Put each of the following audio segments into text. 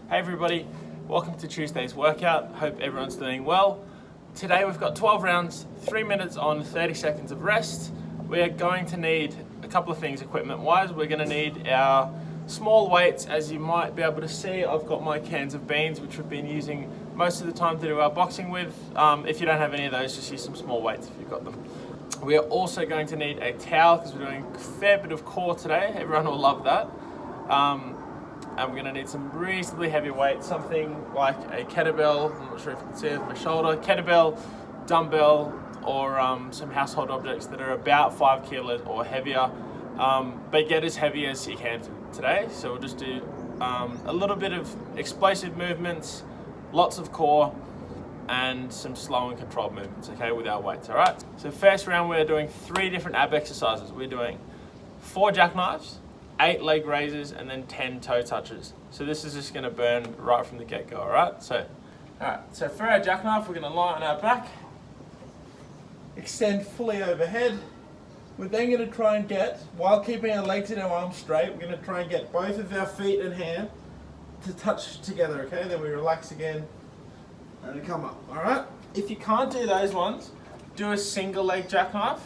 Hey everybody, welcome to Tuesday's workout. Hope everyone's doing well. Today we've got 12 rounds, 3 minutes on, 30 seconds of rest. We're going to need a couple of things equipment wise. We're going to need our small weights. As you might be able to see, I've got my cans of beans, which we've been using most of the time to do our boxing with. If you don't have any of those, just use some small weights if you've got them. We are also going to need a towel because we're doing a fair bit of core today. Everyone will love that. And we're going to need some reasonably heavy weights, something like a kettlebell. I'm not sure if you can see it with my shoulder. Kettlebell, dumbbell, or some household objects that are about 5 kilos or heavier. But get as heavy as you can today. So we'll just do a little bit of explosive movements, lots of core, and some slow and controlled movements, okay, with our weights, all right? So first round, we're doing 3 different ab exercises. We're doing 4 jackknives, 8 leg raises, and then 10 toe touches. So this is just gonna burn right from the get-go, all right? So for our jackknife, we're gonna lie on our back, extend fully overhead. We're then gonna try and get, while keeping our legs and our arms straight, we're gonna try and get both of our feet and hand to touch together, okay? Then we relax again and come up, all right? If you can't do those ones, do a single leg jackknife.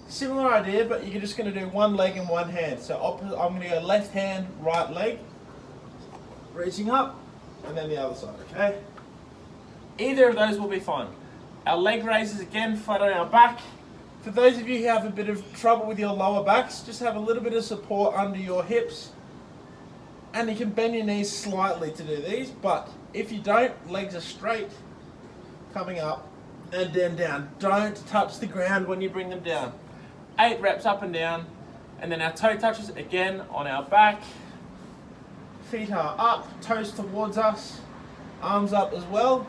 Similar idea, but you're just going to do one leg and one hand. So I'm going to go left hand, right leg, reaching up, and then the other side, okay? Either of those will be fine. Our leg raises, again, flat on our back. For those of you who have a bit of trouble with your lower backs, just have a little bit of support under your hips, and you can bend your knees slightly to do these, but if you don't, legs are straight, coming up, and then down. Don't touch the ground when you bring them down. 8 reps up and down, and then our toe touches again on our back. Feet are up, toes towards us, arms up as well.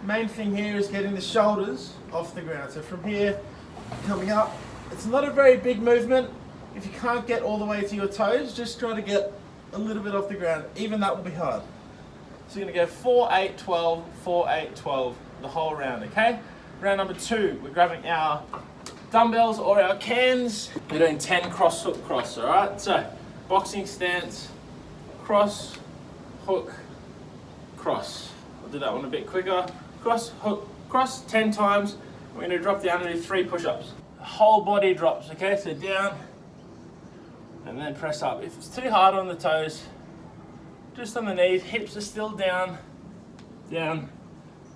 Main thing here is getting the shoulders off the ground. So from here, coming up, it's not a very big movement. If you can't get all the way to your toes, just try to get a little bit off the ground. Even that will be hard. So you're gonna go 4, 8, 12, 4, 8, 12, the whole round, okay? Round number 2, we're grabbing our dumbbells or our cans. We're doing 10 cross, hook, cross, all right? So boxing stance, cross, hook, cross. I'll do that one a bit quicker. Cross, hook, cross 10 times. We're gonna drop down and do 3 push-ups. Whole body drops, okay? So down and then press up. If it's too hard on the toes, just on the knees, hips are still down, down,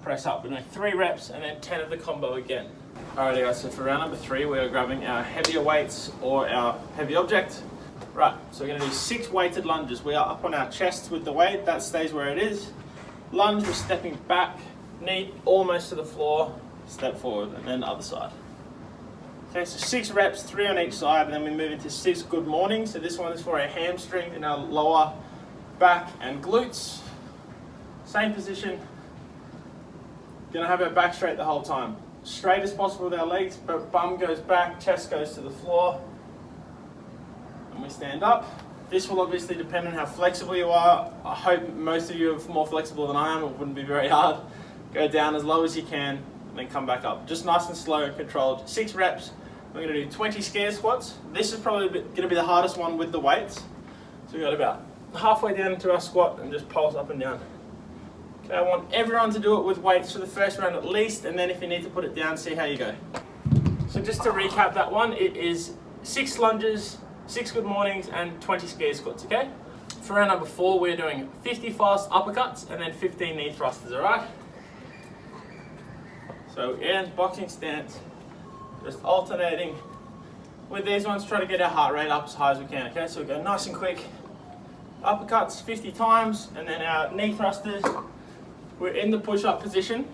press up. We're doing 3 reps and then 10 of the combo again. Alrighty guys, so for round number 3, we are grabbing our heavier weights or our heavy object. Right, so we're gonna do 6 weighted lunges. We are up on our chests with the weight, that stays where it is. Lunge, we're stepping back, knee almost to the floor, step forward, and then the other side. Okay, so 6 reps, 3 on each side, and then we move into 6 good mornings. So this one is for our hamstrings and our lower back and glutes. Same position. Gonna have our back straight the whole time. Straight as possible with our legs, but bum goes back, chest goes to the floor. And we stand up. This will obviously depend on how flexible you are. I hope most of you are more flexible than I am. It wouldn't be very hard. Go down as low as you can, and then come back up. Just nice and slow and controlled. 6 reps. We're gonna do 20 scare squats. This is probably gonna be the hardest one with the weights. So we got about halfway down into our squat and just pulse up and down. Okay, I want everyone to do it with weights for the first round at least, and then if you need to put it down, see how you go. So just to recap that one, it is 6 lunges, 6 good mornings, and 20 scare squats, okay? For round number 4, we're doing 50 fast uppercuts and then 15 knee thrusters, all right? So again, boxing stance, just alternating. With these ones, try to get our heart rate up as high as we can, okay? So we go nice and quick. Uppercuts 50 times, and then our knee thrusters. We're in the push-up position.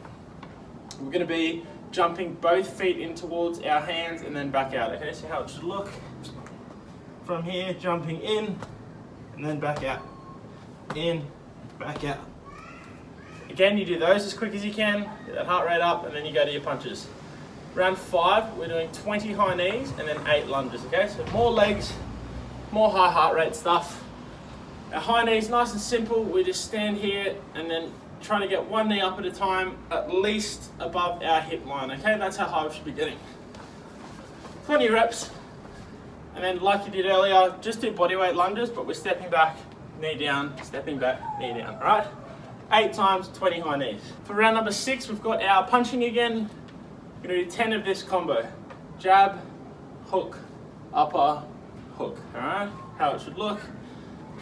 We're gonna be jumping both feet in towards our hands and then back out, okay? So how it should look. From here, jumping in, and then back out. In, back out. Again, you do those as quick as you can, get that heart rate up, and then you go to your punches. Round 5, we're doing 20 high knees and then 8 lunges, okay? So more legs, more high heart rate stuff. Our high knees, nice and simple. We just stand here and then trying to get one knee up at a time, at least above our hip line, okay? That's how high we should be getting. 20 reps, and then like you did earlier, just do bodyweight lunges, but we're stepping back knee down, stepping back, knee down, all right? 8 times, 20 high knees. For round number 6, we've got our punching again. We're gonna do 10 of this combo. Jab, hook, upper, hook, all right? How it should look.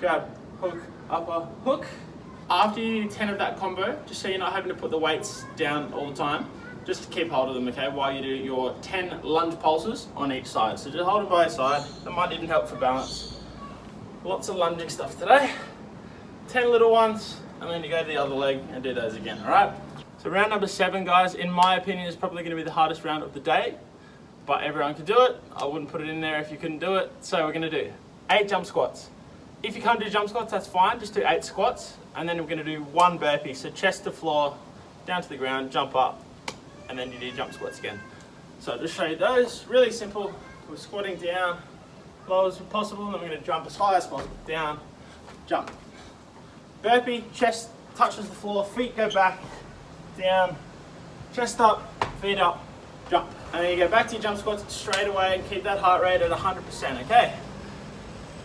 Jab, hook, upper, hook. After you do 10 of that combo, just so you're not having to put the weights down all the time, just keep hold of them, okay, while you do your 10 lunge pulses on each side. So just hold them by your side. That might even help for balance. Lots of lunging stuff today. 10 little ones, and then you go to the other leg and do those again, all right? So round number 7, guys, in my opinion, is probably gonna be the hardest round of the day, but everyone can do it. I wouldn't put it in there if you couldn't do it. So we're gonna do 8 jump squats. If you can't do jump squats, that's fine. Just do 8 squats, and then we're gonna do 1 burpee. So chest to floor, down to the ground, jump up, and then you do jump squats again. So I'll just show you those. Really simple. We're squatting down, low as possible, and then we're gonna jump as high as possible. Down, jump. Burpee, chest touches the floor, feet go back, down, chest up, feet up, jump. And then you go back to your jump squats straight away and keep that heart rate at 100%, okay?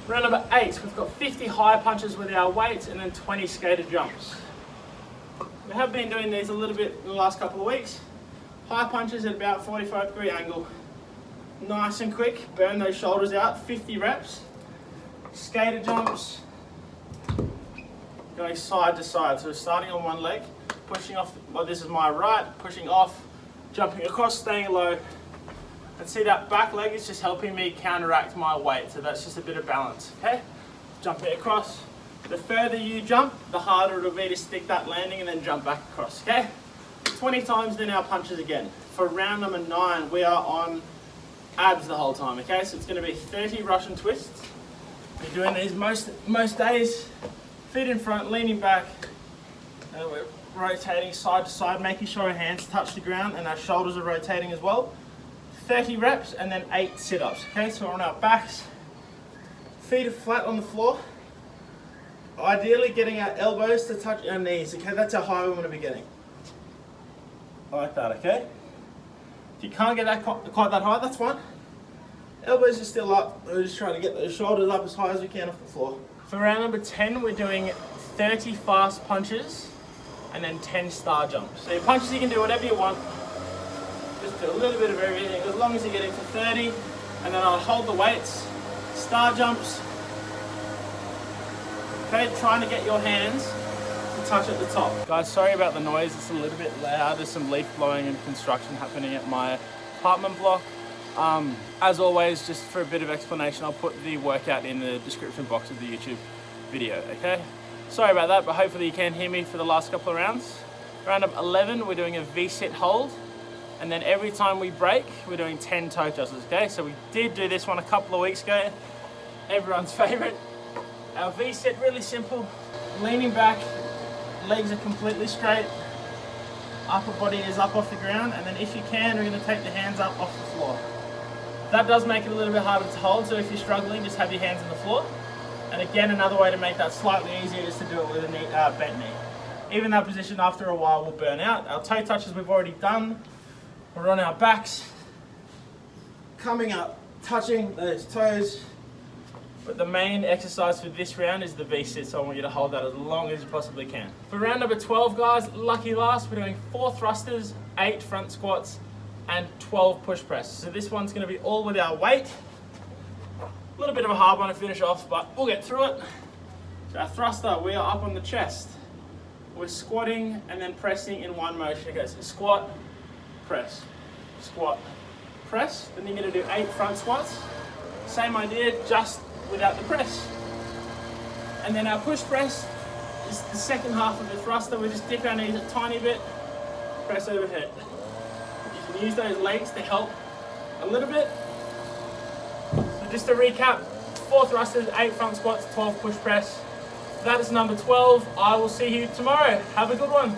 Round number 8, we've got 50 high punches with our weights and then 20 skater jumps. We have been doing these a little bit in the last couple of weeks. High punches at about 45-degree angle. Nice and quick, burn those shoulders out, 50 reps. Skater jumps, going side to side. So starting on one leg, pushing off, well, this is my right, pushing off, jumping across, staying low. And see that back leg is just helping me counteract my weight. So that's just a bit of balance, okay? Jumping across. The further you jump, the harder it'll be to stick that landing and then jump back across, okay? 20 times then our punches again. For round number 9, we are on abs the whole time, okay? So it's gonna be 30 Russian twists. We're doing these most days. Feet in front, leaning back, and we're rotating side to side, making sure our hands touch the ground and our shoulders are rotating as well. 30 reps and then 8 sit-ups, okay? So we're on our backs, feet are flat on the floor. Ideally getting our elbows to touch our knees, okay? That's how high we want to be getting. Like that, okay? If you can't get that quite that high, that's fine. Elbows are still up. We're just trying to get those shoulders up as high as we can off the floor. For round number 10, we're doing 30 fast punches and then 10 star jumps. So your punches, you can do whatever you want. Just do a little bit of everything, as long as you get into 30, and then I'll hold the weights, star jumps. Okay, trying to get your hands to touch at the top. Guys, sorry about the noise, it's a little bit loud. There's some leaf blowing and construction happening at my apartment block. As always, just for a bit of explanation, I'll put the workout in the description box of the YouTube video, okay? Sorry about that, but hopefully you can hear me for the last couple of rounds. Round up 11, we're doing a V-sit hold. And then every time we break, we're doing 10 toe touches, okay? So we did do this one a couple of weeks ago. Everyone's favorite. Our V-sit, really simple. Leaning back, legs are completely straight. Upper body is up off the ground. And then if you can, we're gonna take the hands up off the floor. That does make it a little bit harder to hold. So if you're struggling, just have your hands on the floor. And again, another way to make that slightly easier is to do it with a knee, bent knee. Even that position after a while will burn out. Our toe touches we've already done. We're on our backs, coming up, touching those toes. But the main exercise for this round is the V-sit, so I want you to hold that as long as you possibly can. For round number 12, guys, lucky last, we're doing 4 thrusters, 8 front squats, and 12 push press. So this one's gonna be all with our weight. A little bit of a hard one to finish off, but we'll get through it. So our thruster, we are up on the chest. We're squatting and then pressing in one motion. Okay, so squat, press, squat, press. Then you're gonna do 8 front squats. Same idea, just without the press. And then our push press is the second half of the thruster. We just dip our knees a tiny bit, press overhead. You can use those legs to help a little bit. So just to recap, 4 thrusters, 8 front squats, 12 push press. That is number 12. I will see you tomorrow. Have a good one.